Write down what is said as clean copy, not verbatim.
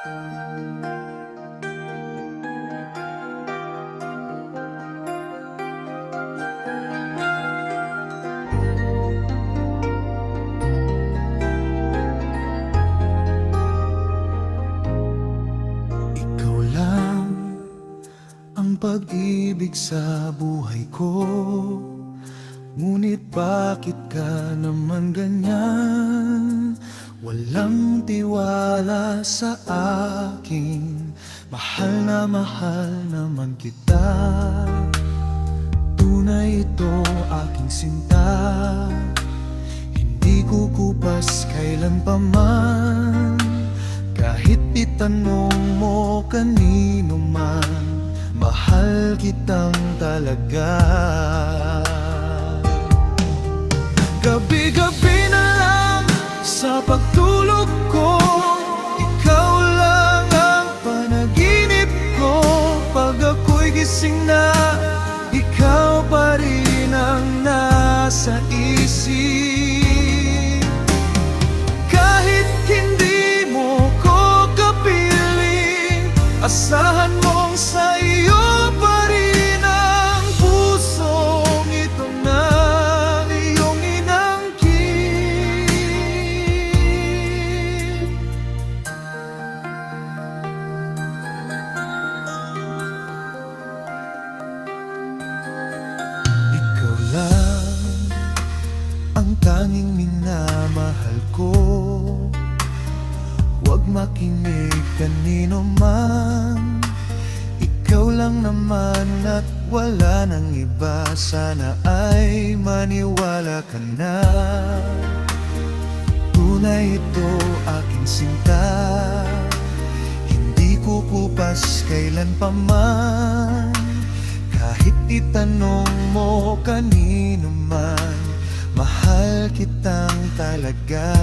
Ikaw lang ang pag-ibig sa buhay ko. Ngunit bakit ka naman ganyan? Walang tiwala sa akin. Mahal naman kita. Tunay ito aking sinta. Hindi kukupas kailan pa man. Kahit itanong mo kanino man, mahal kitang talaga. Gabi-gabi na lang sa pagtulog ko, ikaw lang ang panaginip ko. Pag ako'y gising na, ikaw pa rin ang nasa isip. Kahit hindi mo ko kapiling, asahan mong sa iyo pa rin ang pusong ito na iyong inangkin. Ikaw lang ang tanging minamahal ko. Huwag makinig kanino man. Ikaw lang naman at wala nang iba. Sana ay maniwala ka na. Tunay ito aking sinta. Hindi kukupas kailan pa man. Kahit itanong mo kanino man, mahal kitang talaga.